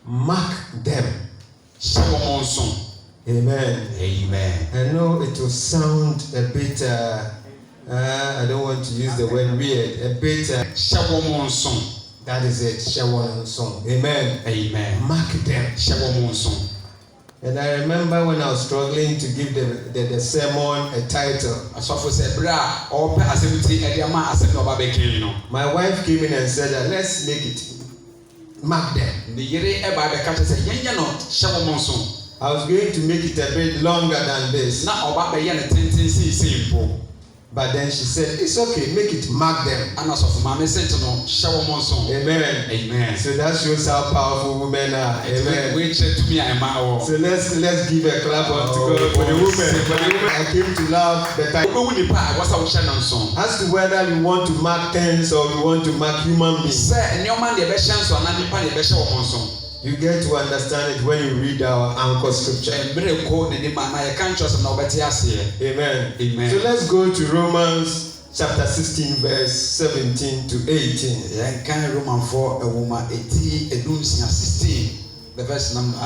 Mark them. Amen. Amen. I know it will sound a bit, I don't want to use the word weird, a bit, that is it, Shawon song. Amen. Amen. Mark them. And I remember when I was struggling to give the sermon a title. My wife came in and said that let's make it Mark them. I was going to make it a bit longer than this. But then she said, it's okay, make it Mark them. Amen. Amen. So that shows how powerful women are. Amen. So let's give a clap to God for the women. I came to love the title. As to whether we want to mark things or we want to mark human beings. You get to understand it when you read our anchor scripture. Amen. Amen. So let's go to Romans chapter 16 verse 17 to 18.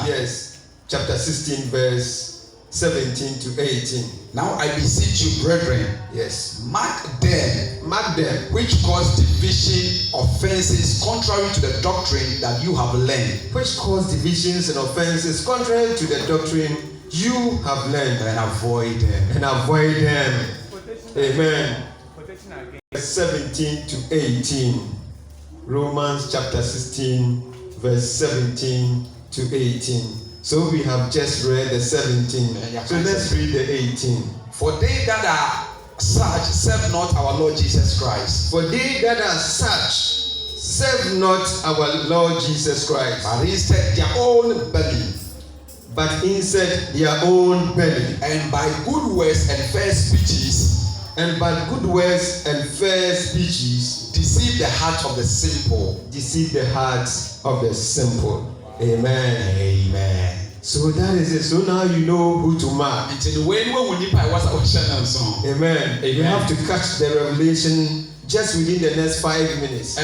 Yes. Chapter 16 verse 17 to 18. Now I beseech you, brethren, yes, mark them, which cause division, offenses, contrary to the doctrine that you have learned. Which cause divisions and offenses, contrary to the doctrine you have learned. And avoid them. Amen. Verse 17 to 18. Romans chapter 16, verse 17 to 18. So we have just read the 17. So let's read the 18. For they that are such serve not our Lord Jesus Christ. For they that are such serve not our Lord Jesus Christ. But instead their own belly. And by good words and fair speeches. Deceive the heart of the simple. Amen. So that is it. So now you know who to mark. Amen. You have to catch the revelation just within the next 5 minutes.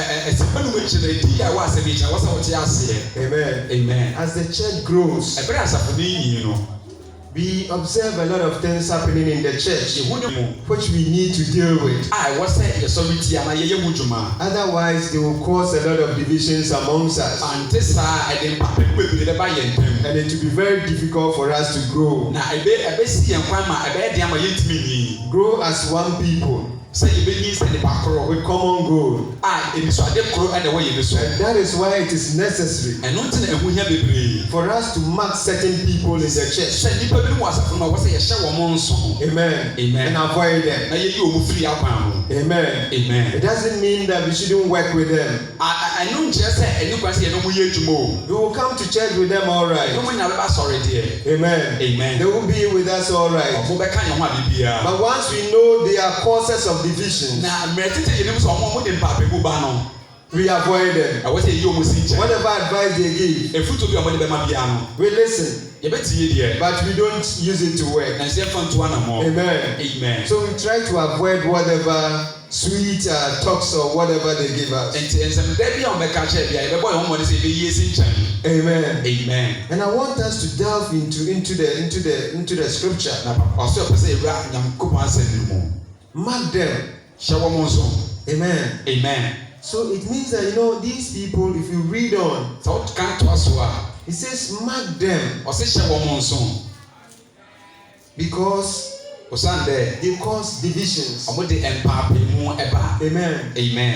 Amen. As the church grows, we observe a lot of things happening in the church which we need to deal with. Otherwise, they will cause a lot of divisions amongst us. And it will be very difficult for us to grow. Grow as one people. With common goal. And that is why it is necessary for us to mark certain people in the church. Amen. And avoid them. Amen. It doesn't mean that we shouldn't work with them. We will come to church with them all right. Amen. They will be with us all right. But once we know they are causes of division, we avoid them. Whatever advice they give, we listen. But we don't use it to work. Amen. So we try to avoid whatever sweet talks or whatever they give us. Amen. And I want us to delve into the scripture. Mark them. Amen. So it means that these people, if you read on, it says mark them because they cause divisions. Amen.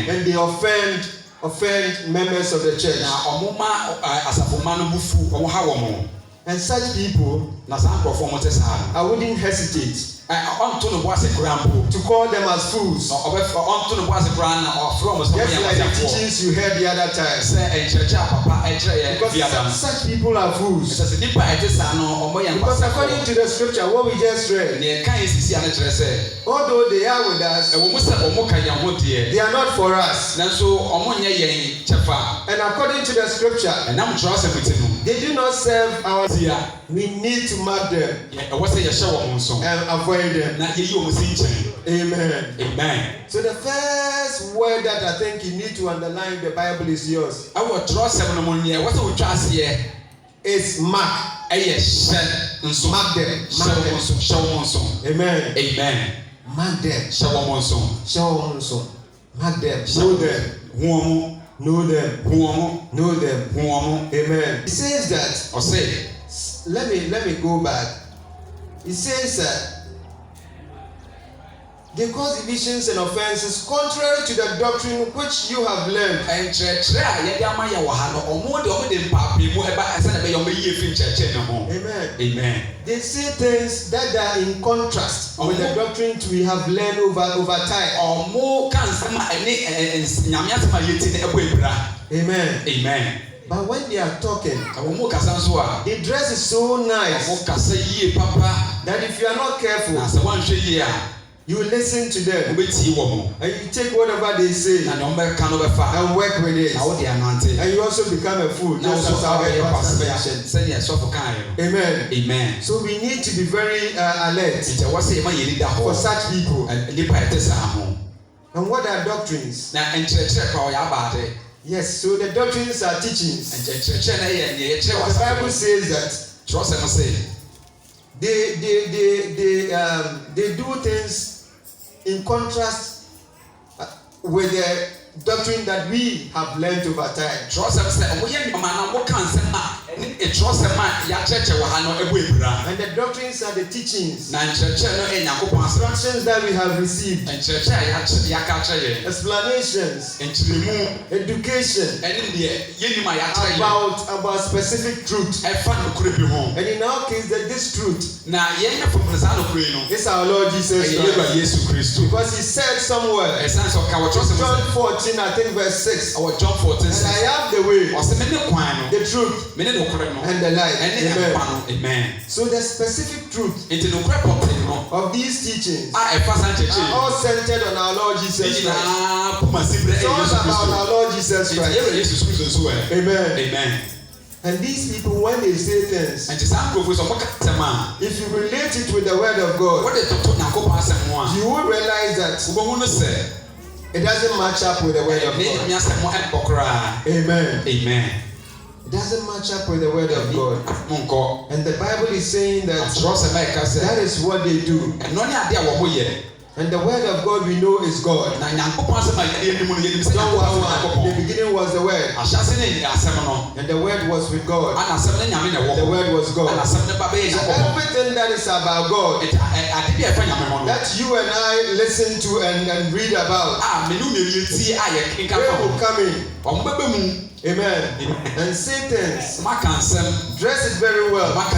And they offend members of the church. And such people, I wouldn't hesitate to call them as fools. Just like the teachings you heard the other time. Because such people are fools. Because according to the scripture, what we just read, although they are with us, they are not for us. And according to the scripture, they do not serve our. We need to mark them and avoid avoid them. Amen. Amen. So the first word that I think you need to underline in the Bible is yours. It's mark. Mark them. Amen. Amen. Mark them. Mark them. Know them. Know them. Amen. It says that. Let me go back. It says that they cause divisions and offenses contrary to the doctrine which you have learned. Amen. Amen. They say things that are in contrast with the doctrine we have learned over time. Amen. Amen. But when they are talking, the dress is so nice that if you are not careful, you listen to them and you take whatever they say and work with it, and you also become a fool, just as our pastor mentioned. Amen. Amen. So we need to be very alert for such people. And what are doctrines? Yes, so the doctrines are teachings. The Bible says that they do things in contrast with the doctrine that we have learned over time. And the doctrines are the teachings, instructions that we have received, explanations, education about specific truth. And in our case, that this truth is our Lord Jesus Christ. Because he said somewhere, John 14, I think verse 6, and I have the way, the truth, and the life. Amen. So the specific truth of these teachings are all centered on our Lord Jesus Christ. It's all about our Lord Jesus Christ. Amen. And these people, when they say things, if you relate it with the word of God, you will realize that it doesn't match up with the word of God. Amen. Amen. It doesn't match up with the word of God. And the Bible is saying that that is what they do. And the word of God we know is God. John 1:1, the beginning was the word. And the word was with God. The word was God. So everything that is about God, that you and I listen to and read about, they will come in. Amen. And say things, dress it very well, as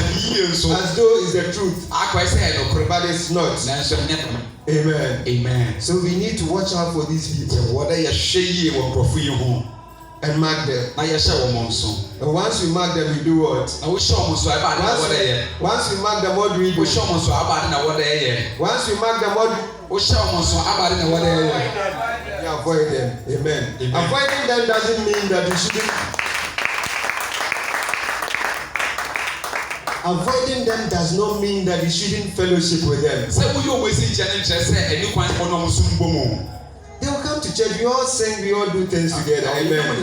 though it's the truth, but it's not. Amen. Amen. So we need to watch out for these people and mark them. And once we mark them, we do what? Once we mark them, what do we do? Once we mark them, what do we avoid them. Amen. Avoiding them doesn't mean that we shouldn't. Avoiding them does not mean that we shouldn't fellowship with them. They will come to church, we all sing, we all do things together. Amen.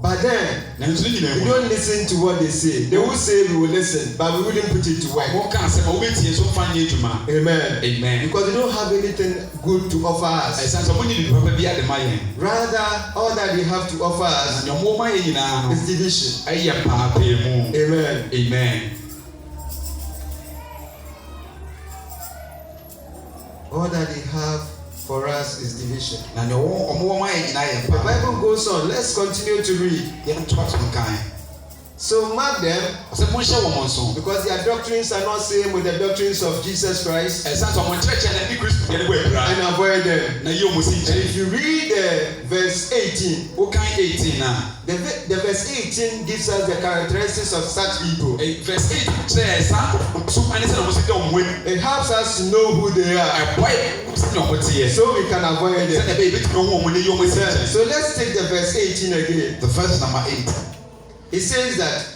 But then, we don't listen to what they say. They will say we will listen, but we wouldn't put it to work. Amen. Amen. Because they don't have anything good to offer us. Rather, all that they have to offer us is division. Amen. Amen. All that they have for us is division. The Bible goes on. Let's continue to read. So mark them, because their doctrines are not same with the doctrines of Jesus Christ, and avoid them. And if you read verse 18, the verse 18 gives us the characteristics of such people. Verse 18 it helps us to know who they are, so we can avoid them. So let's take the verse 18 again. The verse number 8. It says that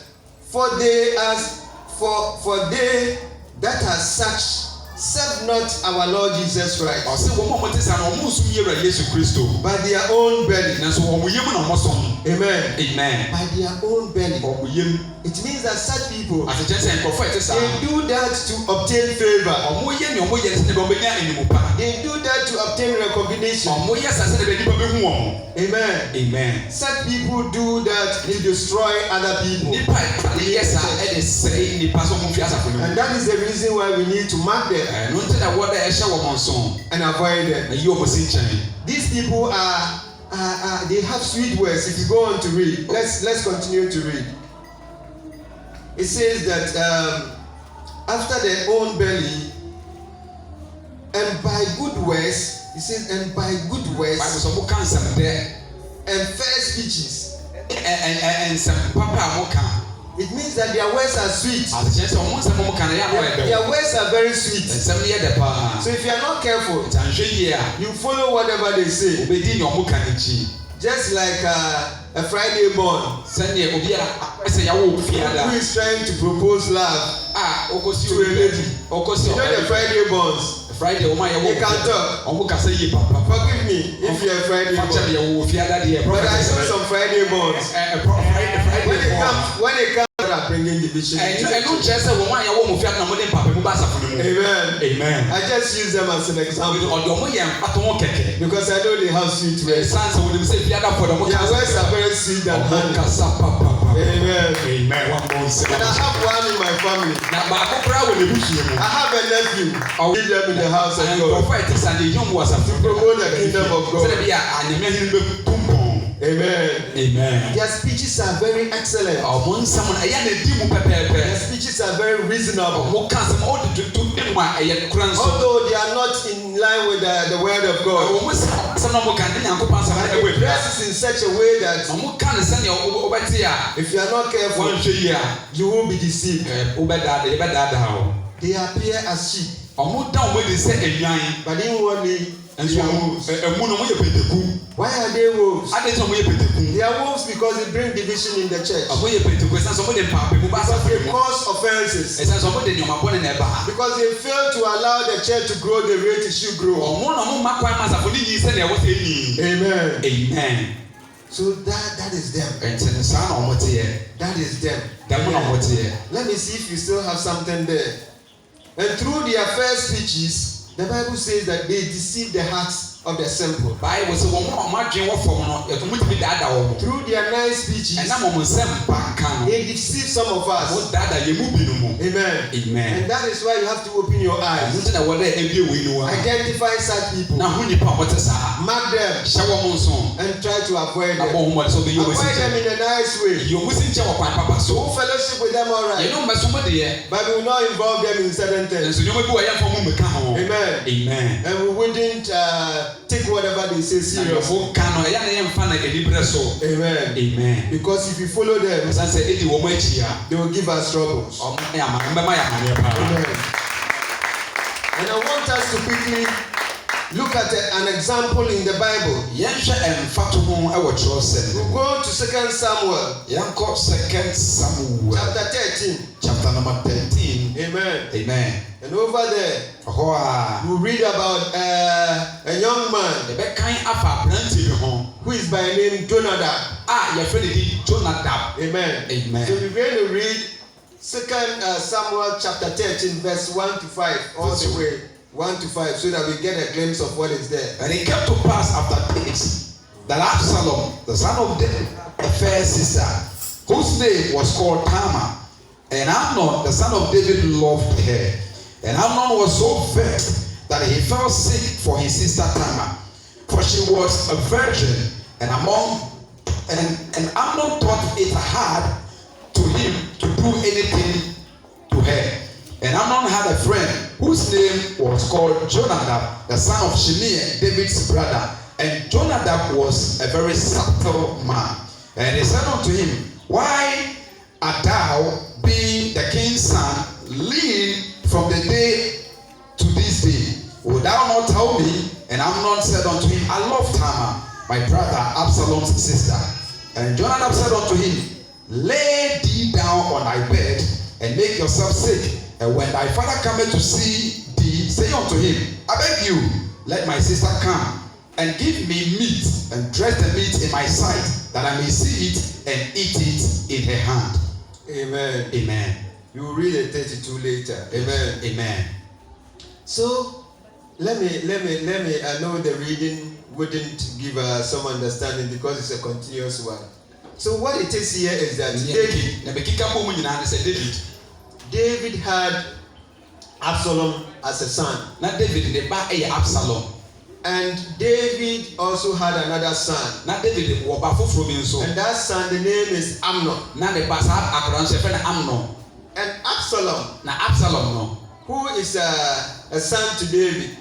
for they that as such serve not our Lord Jesus Christ, by their own belly. Amen. Amen. By their own belly. It means that such people, they do that to obtain favor. They do that to obtain recognition. Amen. Amen. Such people do that to destroy other people. And that is the reason why we need to mark them and avoid them. These people they have sweet words. If you go on to read, let's continue to read. It says that after their own belly, and by good words, it says, and by good words, and fair speeches, it means that their words are sweet. Their words are very sweet. So if you are not careful, you follow whatever they say. Just like a Friday born who is trying to propose love to a lady. You know the Friday borns. They can talk. Forgive me if you are Friday born. But I saw some Friday borns. When they come, they are bringing division. Amen. Amen. I just use them as an example because I know they have sweet words. Their words are very sweet and honey. Amen. Amen. And I have one in my family. I have a nephew. I'll give them in the house of God to promote the kingdom of God. Amen. Amen. Their speeches are very excellent. Their speeches are very reasonable. Although they are not in line with the word of God. It dresses in such a way that if you are not careful, you will be deceived. They appear as sheep, but inwardly they are wolves. Why are they wolves? They are wolves because they bring division in the church. Because they cause offenses. Because they fail to allow the church to grow the way it should grow. Amen. Amen. So that is them. That is them. Let me see if you still have something there. And through their fair speeches, the Bible says that they deceive the hearts of the simple. Through their nice speeches, they deceive some of us. Amen. Amen. And that is why you have to open your eyes. Identify such people. Mark them and try to avoid them. Avoid them in a nice way. We'll fellowship with them all right. But we will not involve them in certain things. Amen. Amen. And we wouldn't take whatever they say seriously. Amen. Amen. Because if you follow them, they will give us troubles. Amen. And I want us to quickly look at an example in the Bible. We'll go to 2 Samuel. Chapter 13. Chapter number 13. Amen. Amen. And over there, we'll read about a young man who is by name Jonadab. Amen. Amen. So we're going to read 2 Samuel chapter 13, verse 1 to 5, all the way 1 to 5, so that we get a glimpse of what is there. And it came to pass after this that Absalom, the son of David, a fair sister, whose name was called Tamar, and Amnon, the son of David, loved her. And Amnon was so vexed that he fell sick for his sister Tamar, for she was a virgin, and Amnon thought it hard to him to do anything to her. And Amnon had a friend whose name was called Jonadab, the son of Shimei, David's brother. And Jonadab was a very subtle man. And he said unto him, Why art thou, being the king's son, lean from the day to this day? Wilt thou not tell me? And Amnon said unto him, I love Tamar, my brother Absalom's sister. And Jonadab said unto him, Lay thee down on thy bed, and make yourself sick, And when thy father cometh to see thee, say unto him, I beg you, let my sister come and give me meat and dress the meat in my sight, that I may see it and eat it in her hand. Amen. Amen. You will read a 32 later. Amen. Amen. So let me. I know the reading wouldn't give some understanding because it's a continuous one. So what it is here is that David had Absalom as a son. And David also had another son. And that son, the name is Amnon. And Absalom, who is a son to David,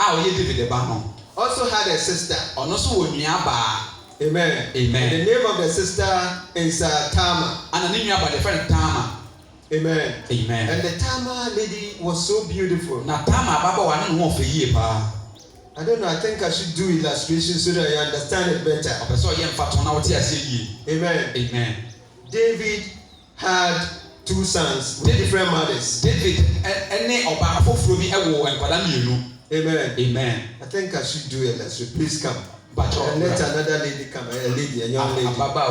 also had a sister. Amen. Amen. And the name of the sister is Tamar. Amen. Amen. And the Tamar lady was so beautiful. I don't know, I think I should do illustration so that you understand it better. Amen. Amen. David had two sons with different mothers. Amen. Amen. I think I should do illustration. Please come. And let another lady come, a lady, a young lady. But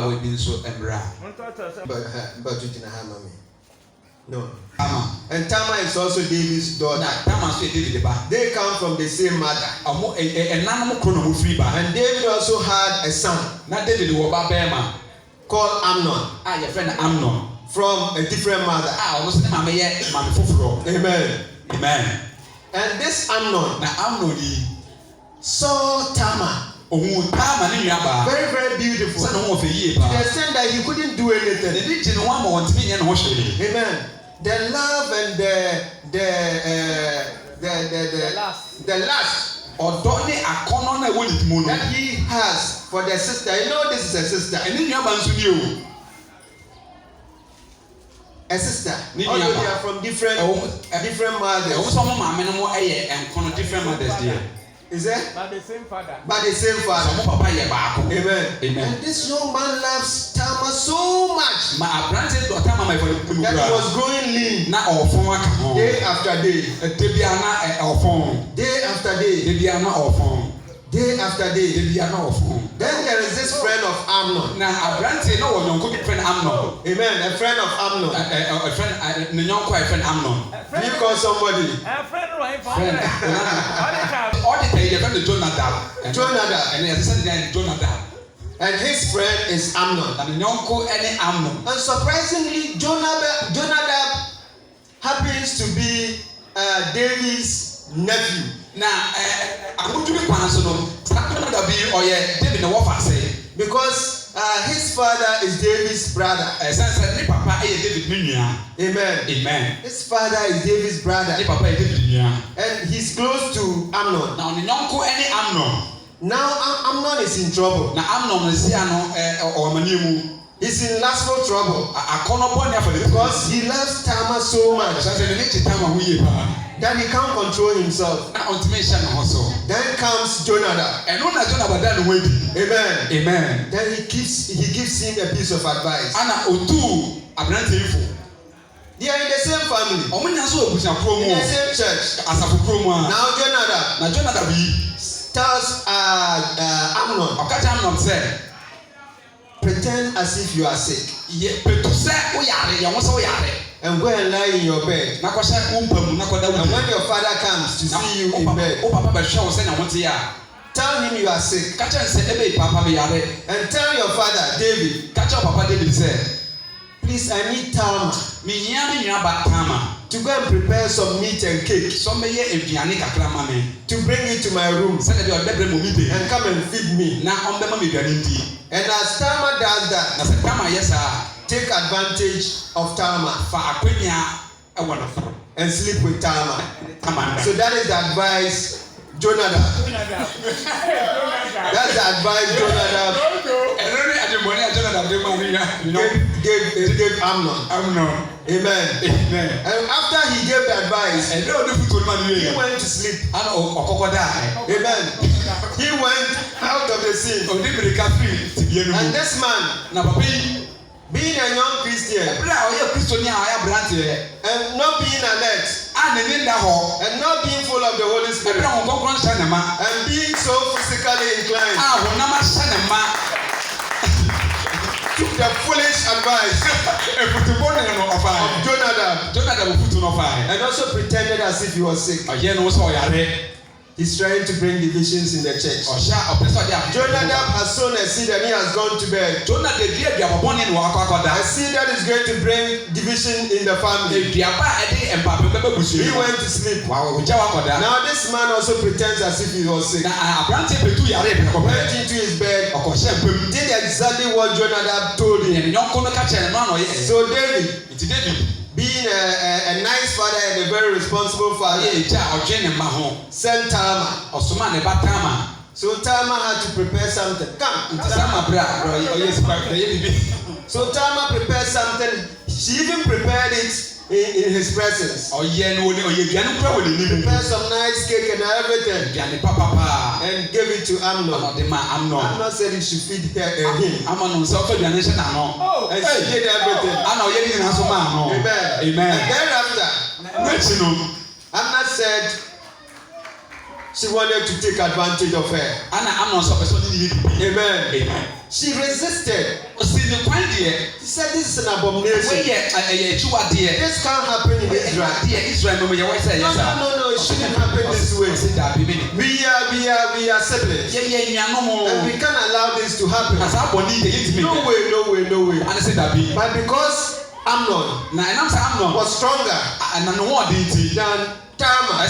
you didn't have mommy. No. And Tamar is also David's daughter. They come from the same mother. And David also had a son called Amnon. From a different mother. Amen. Amen. And this Amnon saw Tamar. Very, very beautiful. To the extent that he couldn't do anything. Amen. The love and the lust that he has for the sister. You know this is a sister. A sister. Although they are from different mothers. Is it? By the same father. By the same father. Amen. Amen. And this young man loves Tamar so much that he was growing lean day after day. Day after day. Day after day. Then there is this friend of Amnon. Amen. A friend of Amnon. Do you call somebody? A friend of my friend. Jonadab. And his friend is Amnon. And surprisingly, Jonadab happens to be David's nephew. Because his father is David's brother. Amen. Amen. His father is David's brother. And he's close to Amnon. Now Amnon is in trouble. He's in lustful trouble. Because he loves Tamar so much that he can't control himself. Then comes Jonadab. Amen. Amen. Then he gives him a piece of advice. They are in the same family. In the same church. Now Jonadab tells Amnon, pretend as if you are sick. And go and lie in your bed. And when your father comes to see you in bed, tell him you are sick. And tell your father, David, please, I need Tamar to go and prepare some meat and cake to bring it to my room and come and feed me. And as Tamar does that, take advantage of Tamar and sleep with Tamar. So that is the advice Jonadab. That's the advice Jonadab gave Amnon. Amen. And after he gave the advice, he went to sleep. Amen. He went out of the scene. And this man, being a young Christian and not being alert, and not being full of the Holy Spirit, and being so physically inclined, took the foolish advice of Jonadab, and also pretended as if he was sick. He's trying to bring divisions in the church. Jonadab has sown a seed and he has gone to bed. A seed that is going to bring division in the family. He went to sleep. Now this man also pretends as if he was sick. Went into his bed, did exactly what Jonadab told him. So David, being a nice father and a very responsible father, sent Tamar. So Tamar had to prepare something. Come. So Tamar prepared something. She even prepared it in his presence. Prepared some nice cake and everything. And gave it to Amnon. Amnon said he should feed him. And she did everything. Amen. And thereafter, Amnon said she wanted to take advantage of her. Amen. She resisted. She said this is an abomination. This can't happen in Israel. No, it shouldn't happen this way. We are siblings. And we can't allow this to happen. No way. But because Amnon was stronger than Tamar,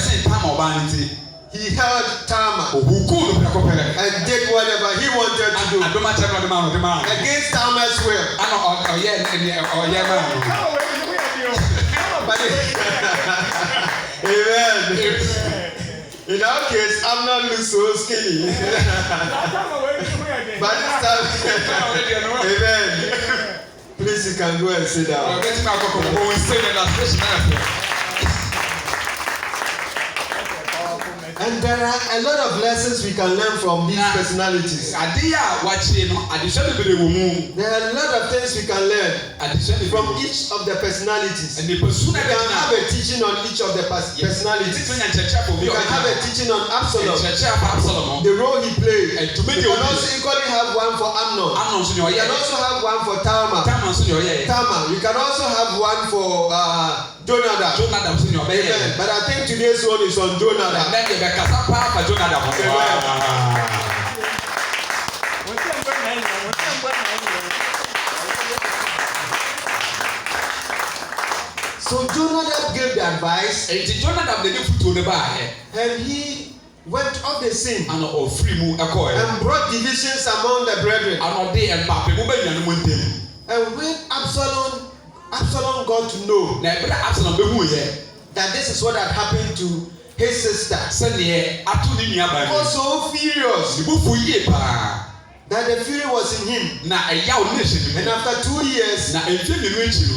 he held Tamar and did whatever he wanted to do against Tamar's will. Amen. In our case, Amnon looks so skinny. But this time, amen. Please, you can go and sit down. And there are a lot of lessons we can learn from these personalities. There are a lot of things we can learn from each of the personalities. We can have a teaching on each of the personalities. We can have a teaching on Absalom, the role he played. We can also equally have one for Amnon. We can also have one for Tamar. We can also have one for Jonadab. Amen. But I think today's one is on Jonadab. So Jonadab gave the advice, and he went off the scene and brought divisions among the brethren. And when Absalom got to know that this is what had happened to his sister, he was so furious that the fury was in him. And after 2 years,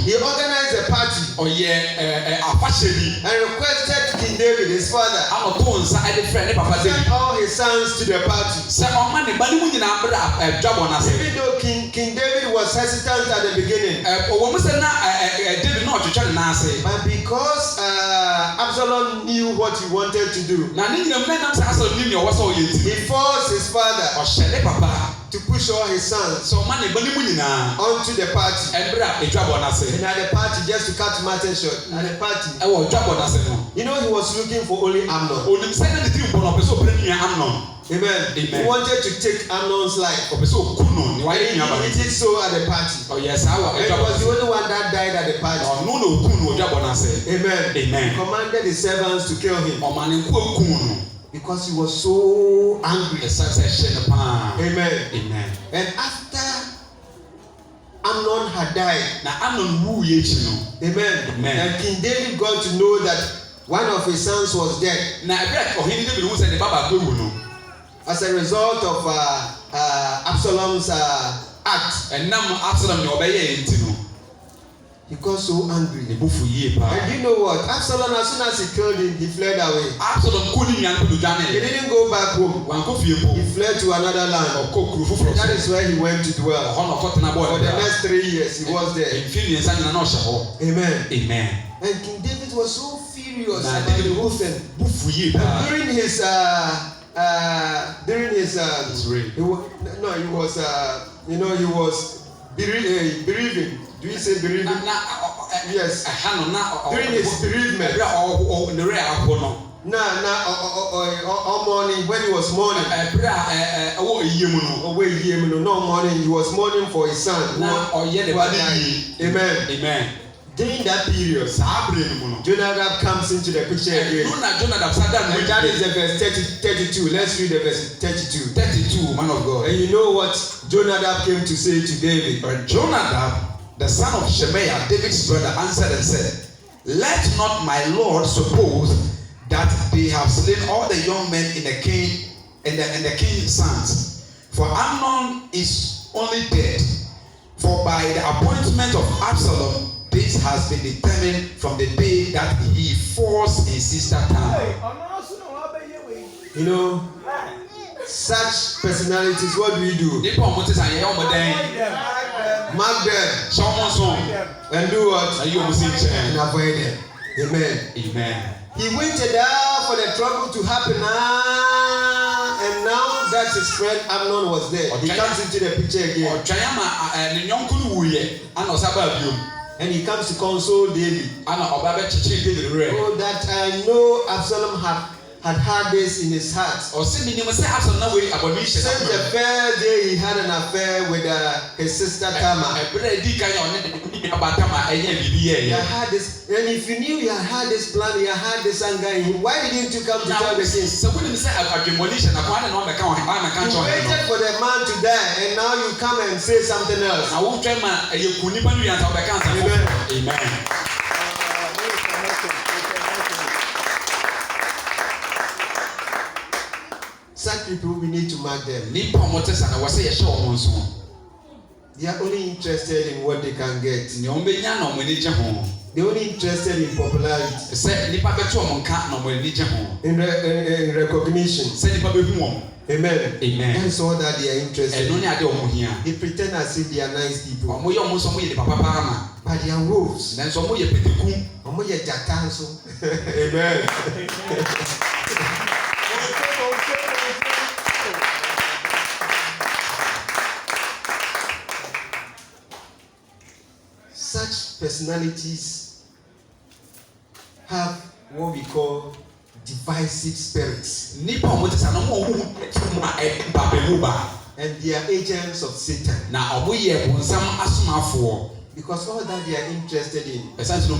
he organized a party and requested King David, his father, send all his sons to the party. Even though King David was hesitant at the beginning, but because Absalom knew what he wanted to do, he forced his father to push all his sons onto the party. And at the party, just to cut matters short, at the party, he was looking for only Amnon. Amen. He wanted to take Amnon's life. He did so at the party. And he was the only one that died at the party. Amen. He commanded his servants to kill him because he was so angry. Amen. And after Amnon had died, amen. And King David got to know that one of his sons was dead. As a result of Absalom's act. He got so angry. And you know what? Absalom, as soon as he killed him, he fled away. He didn't go back home. He fled to another land. And that is where he went to dwell. For the next 3 years, he was there. Amen. And King David was so furious about the whole thing. During his reign, he was bereaving. Do you say bereaving? Yes. During his bereavement. Morning when he was mourning. No mourning. He was mourning for his son. Amen. Amen. During that period, Jonadab comes into the picture again. And that is the verse 32. Let's read the verse 32. 32, man of God. And you know what Jonadab came to say to David? Jonadab, the son of Shemaiah, David's brother, answered and said, "Let not my Lord suppose that they have slain all the young men in the king and the king's sons. For Amnon is only dead. For by the appointment of Absalom, this has been determined from the day that he forced his sister Tamar." You know, such personalities, what do we do? Mark them and do what? And avoid them. Amen. Amen. He waited for the trouble to happen, and now that his friend Amnon was there, he comes into the picture again. And he comes to console David. Oh, that I know Absalom had this in his heart. Since the first day he had an affair with his sister Tamar. He had this, and if you knew he had this plan, he had this anger in him, why didn't you come to tell the king? You waited for the man to die, and now you come and say something else. Amen. Amen. Such people, we need to mark them. They are only interested in what they can get. They are only interested in popularity, in recognition. Amen. Amen. That's all that they are interested in. They pretend as if they are nice people, but they are wolves. Amen. Such personalities have what we call divisive spirits, and they are agents of Satan. Because all that they are interested in is to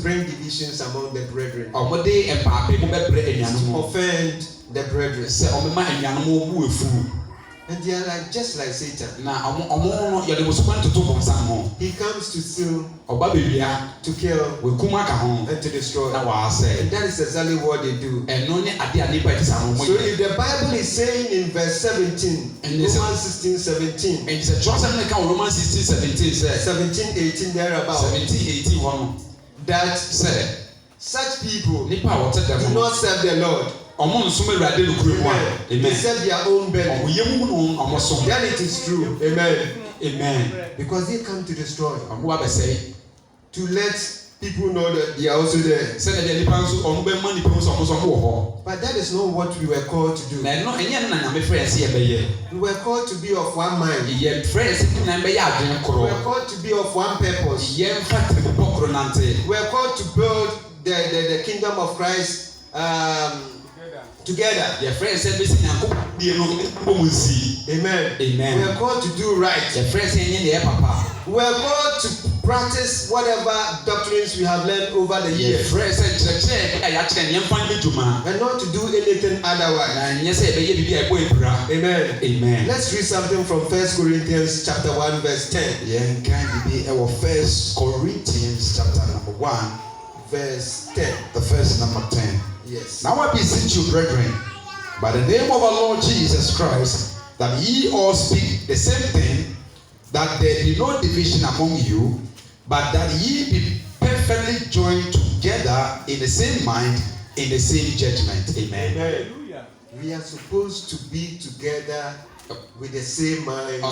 bring divisions among the brethren, to offend the brethren. And they are just like Satan. He comes to steal, to kill, and to destroy. And that is exactly what they do. So if the Bible is saying in verse 17, Romans 16:17, 17:18 thereabout, that such people do not serve the Lord. They serve their own belly. Then it is true. Amen. Amen. Because they come to destroy. To let people know that they are also there. But that is not what we were called to do. We were called to be of one mind. We were called to be of one purpose. We were called to build the kingdom of Christ together. Amen. Amen. We are called to do right. We are called to practice whatever doctrines we have learned over the years, and not to do anything otherwise. Amen. Amen. Let's read something from 1 Corinthians chapter 1 verse 10. 1 Corinthians chapter 1 verse 10. The verse number 10. Yes. Now I beseech you, brethren, by the name of our Lord Jesus Christ, that ye all speak the same thing, that there be no division among you, but that ye be perfectly joined together in the same mind, in the same judgment. Amen. Amen. We are supposed to be together with the same mind.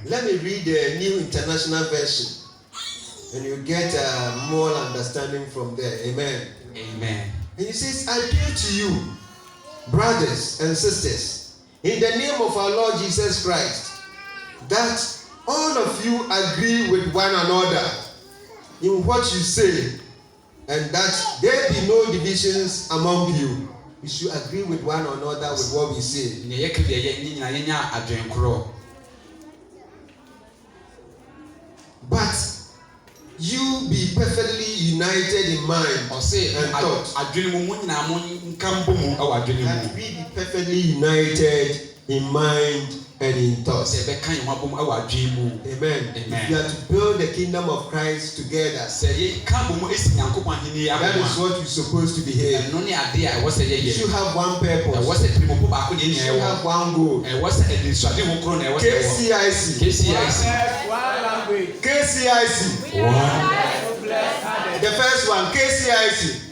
Let me read the New International Version. And you get more understanding from there. Amen. Amen. And he says, I appeal to you, brothers and sisters, in the name of our Lord Jesus Christ, that all of you agree with one another in what you say, and that there be no divisions among you. We should agree with one another with what we say. But you be perfectly united in mind and thought. That we be perfectly united in mind and in thought. Amen. Amen. We are to build the kingdom of Christ together. That is what we're supposed to behave. You should have one purpose. You should have one goal. KCIC. The first one, KCIC.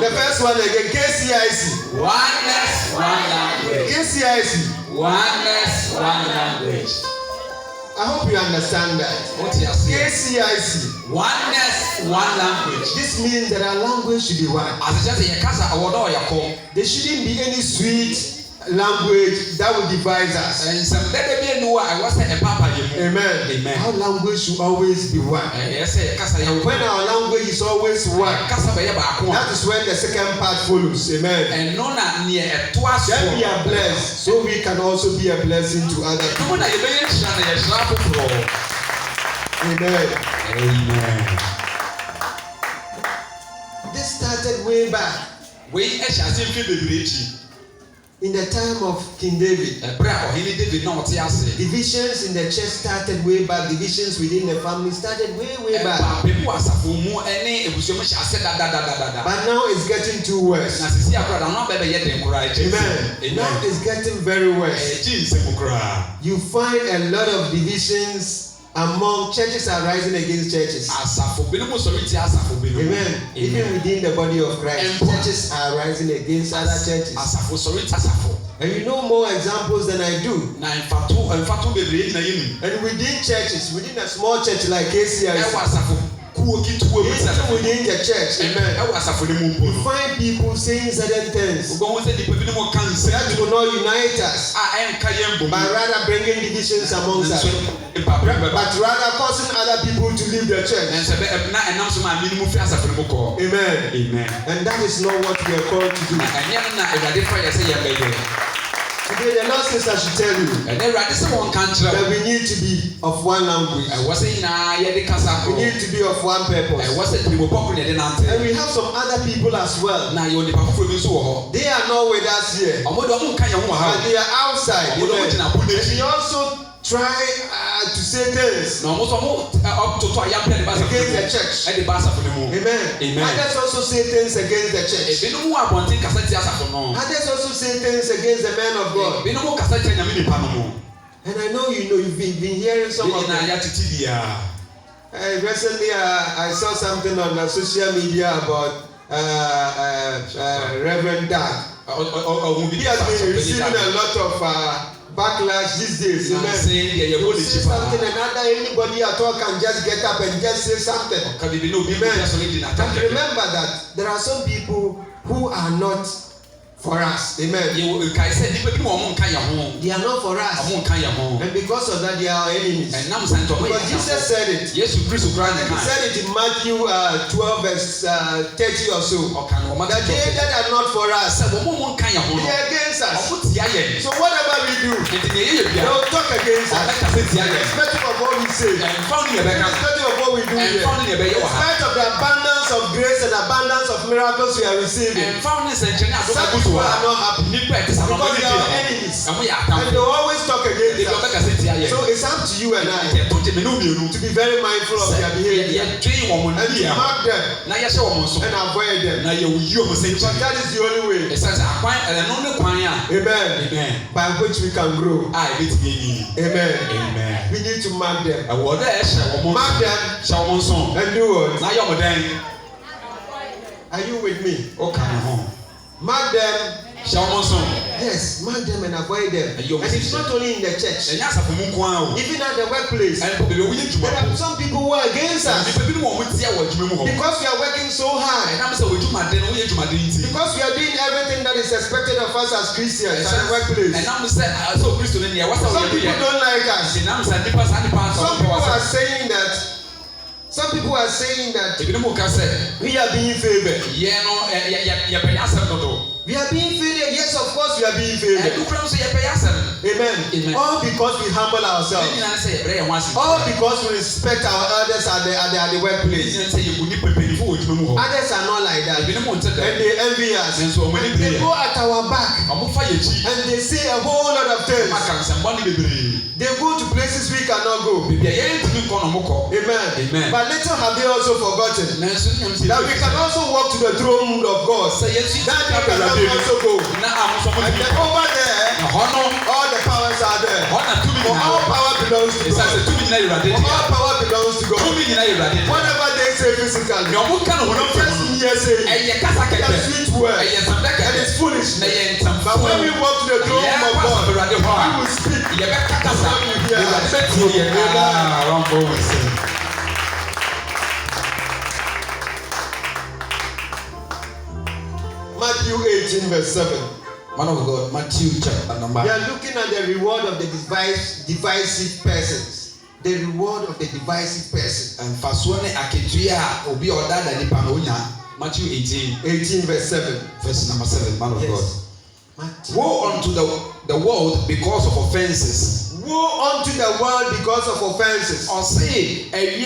The first one again, KCIC. Oneness, one language. KCIC. Oneness, one language. I hope you understand that. KCIC. Oneness, one language. This means that our language should be one. There shouldn't be any sweet language that will divide us. Amen. Amen. Our language should always be one. And when our language is always one, that is when the second part follows. Amen. Then we are blessed, so we can also be a blessing to other people. Amen. Amen. This started way back. In the time of King David, divisions in the church started way back. Divisions within the family started way back. But now it's getting too worse. Amen. Now it's getting very worse. You find a lot of divisions among churches are rising against churches. Amen. Even within the body of Christ, churches are rising against other churches. And you know more examples than I do. And within churches, within a small church like KCIC, within the church, amen, you find people saying certain things that will not unite us, but rather bringing divisions amongst us, but rather causing other people to leave the church. Amen. Amen. And that is not what we are called to do. Today the Lord says I should tell you that we need to be of one language. We need to be of one purpose. And we have some other people as well. They are not with us here, but they are outside. And we also try to say things against the church. Amen. Others also say things against the church. Others also say things against the men of God. And I know you've been hearing some of them. Recently I saw something on social media about Reverend Doug. He has been receiving a lot of backlash these days. You say something and anybody at all can just get up and just say something. Amen. But remember that there are some people who are not for us. Amen. They are not for us. And because of that, they are our enemies. Because Jesus said it. He said it in Matthew 12 verse 30 or so. That they that are not for us, they are against us. So whatever we do, they will talk against us. Irrespective of what we say, irrespective of what we do here, in spite of the abundance of grace and abundance of miracles we are receiving, some people are not happy because they are our enemies and they always talk against us. So it's up to you and I to be very mindful of their behavior and to mark them and avoid them, because that is the only way, amen, by which we can grow. Amen. We need to mark them. Mark them and do what? Are you with me? Mark them Yes, mark them and avoid them. And it's not only in the church. Even at the workplace. There are some people who are against us. Because we are working so hard. Because we are doing everything that is expected of us as Christians at the workplace. Some people don't like us. Some people are saying that we are being favored. We are being favored. Yes, of course we are being favored. Amen. All because we humble ourselves. All because we respect our elders at the workplace. Others are not like that. And they envy us. They go at our back. And they say a whole lot of things. They go to places we cannot go. Amen. But little have they also forgotten that we can also walk to the throne of God. That they can also go. And then over there, all the powers are there. For all power belongs to God. For all power belongs to God. Whatever they say physically, just hear say it's sweet word and it's foolish. But when we walk to the throne of God, we will speak. Matthew 18 verse 7. Man of God, Matthew chapter number. We are looking at the reward of the divisive persons. The reward of the divisive person. And Faswane Aketuya obi order the nipa no nya. Matthew 18 verse 7. Verse number 7, man of yes. God. Matthew. Woe unto the world because of offenses. Woe unto the world because of offenses. Or say, say,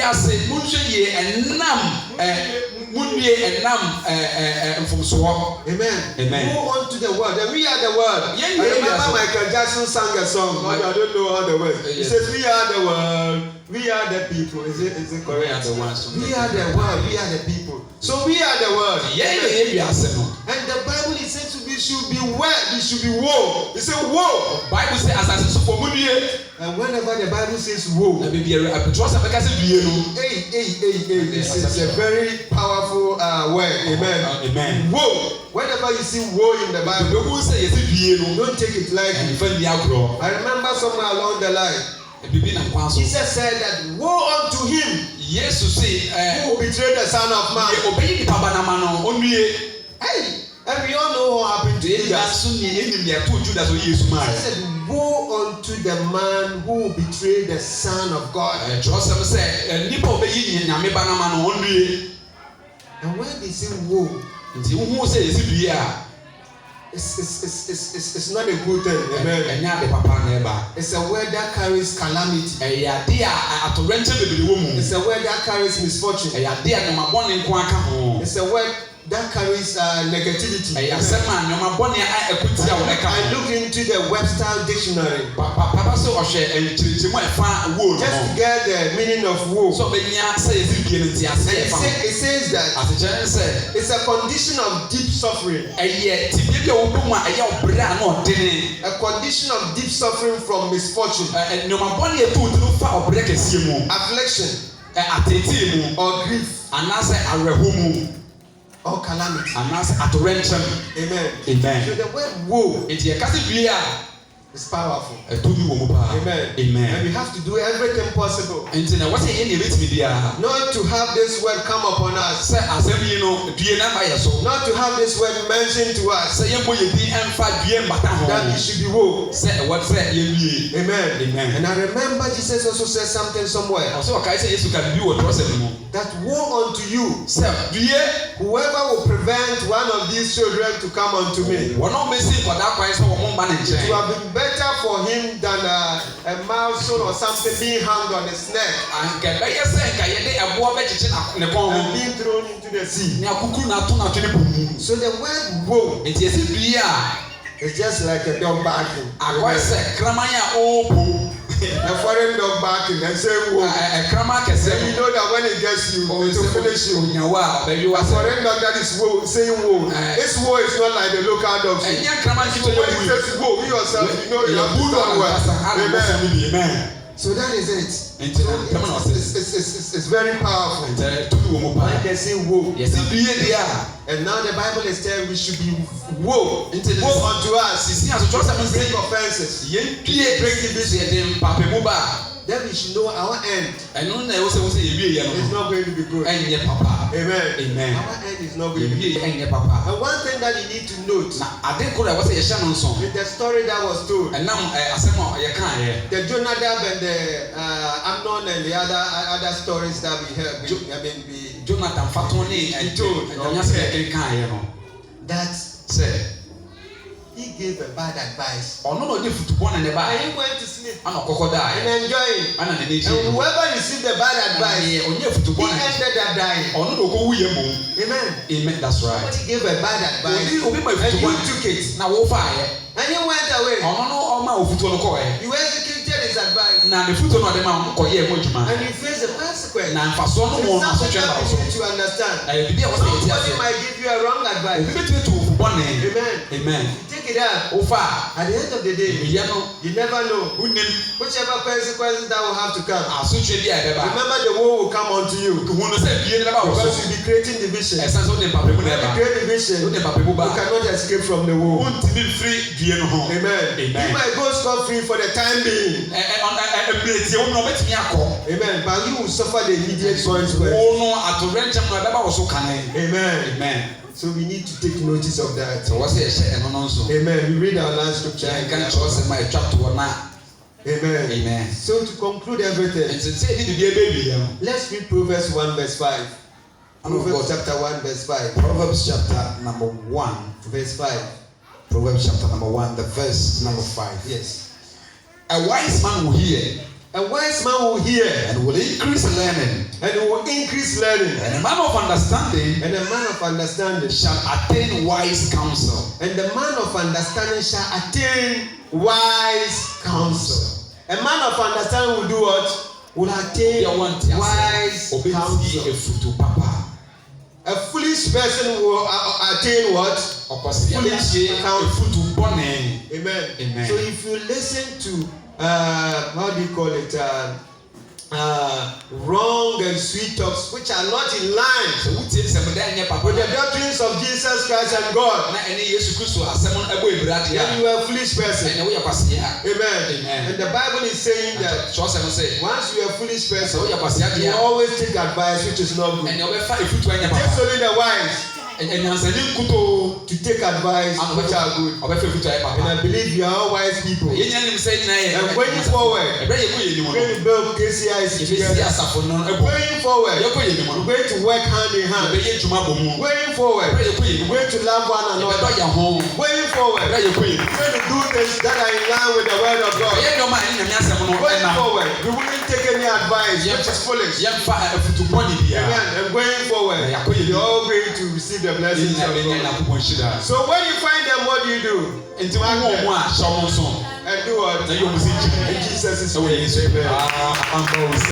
Amen. Amen. Woe unto the world. And we are the world. I remember Michael Jackson sang a song. I don't know all the words. He says, we are the world. We are the people. Is it correct? We are the ones. We are the world. We are the people. So we are the world. And the Bible is saying we should be well. We should be woe. It says woe. Bible says and whenever the Bible says woe, this is a very powerful word. Amen. Amen. Woe. Whenever you see woe in the Bible, don't take it lightly. I remember somewhere along the line, Jesus said that woe unto him who betrayed the Son of Man. Hey, and we all know what happened to Judas. He said, woe unto the man who betrayed the Son of God. And when they say woe, it's not a good thing. Amen. It's a word that carries calamity. It's a word that carries misfortune. It's a word that carries negativity. I look into the Webster dictionary just to get the meaning of woe. It says that it's a condition of deep suffering. A condition of deep suffering from misfortune, affliction, or grief, or calamity. Amen. So the word woe is powerful. Amen. And we have to do everything possible not to have this word come upon us. Not to have this word mentioned to us that we should be woe. Amen. And I remember Jesus also said something somewhere that woe unto you, whoever will prevent one of these children to come unto me. It would have been better for him than a mouse or something being hung on his neck and being thrown into the sea. So the word woe is just like a dog barking. A foreign dog barking and say woe. And you know that when it gets you, it will finish you. A foreign dog that is woe, saying woe. This woe is not like the local dogs. So when it says woe, you yourself, you know you have to talk well. Amen. So that is it. So it's very powerful. When they say woe. And now the Bible is telling we should be woe. Woe unto us. Break offenses. Break division. Then we should know our end. It's not going to be good. Amen. Amen. Our end is not going to be good. And one thing that you need to note in the story that was told, the Jonadab and the Amnon and the other stories that we heard, Jonathan Fatoni and told that said he gave a bad advice. Oh no, the football and the bar. And he went to sleep. I'm a crocodile. And enjoying. And whoever received the bad advice, he ended up dying. Oh no, go Amen. Amen. That's right. Somebody gave a bad advice. And you took it. Now what fire? And he went away. Oh no, my football coy. You executed his advice. Now the football of the man coy and you face the consequence. Now for so no more something that you need to understand. Somebody might give you a wrong advice. Amen. Amen. Take it out. At the end of the day, you never know whichever consequences that will have to come. Remember, the war will come onto you because you'll be creating division. When you create division, you cannot escape from the war. Amen. You might go scot-free for the time being. Amen. But you will suffer the immediate consequence. Amen. Amen. So we need to take notice of that. Amen. We read our last scripture. Amen. Amen. So to conclude everything, let's read Proverbs 1 verse 5. Proverbs chapter 1 verse 5. Proverbs chapter number 1 verse 5. Proverbs chapter number 1 the verse number 5. Yes. A wise man will hear. A wise man will hear and will increase learning. And will increase learning. And a man of understanding. And a man of understanding shall attain wise counsel. And the man of understanding shall attain wise counsel. A man of understanding will do what? Will attain wise counsel. A foolish person will attain what? Foolish counsel. Amen. Amen. So if you listen to how do you call it? Wrong and sweet talks which are not in line with the doctrines of Jesus Christ and God, then you are a foolish person. Amen. And the Bible is saying that once you are a foolish person, you always take advice which is not good. It takes only the wise to take advice which are good. And I believe you are all wise people. And going forward, when you build KCIC together, going forward, we're going to work hand in hand. Going forward, we're going to love one another. Going forward, we're going to do things that are in line with the word of God. Going forward, we wouldn't take any advice which is foolish. Amen. And going forward, you're all going to receive the blessings of God. So when you find them, what do? And do what? In Jesus' name. Amen.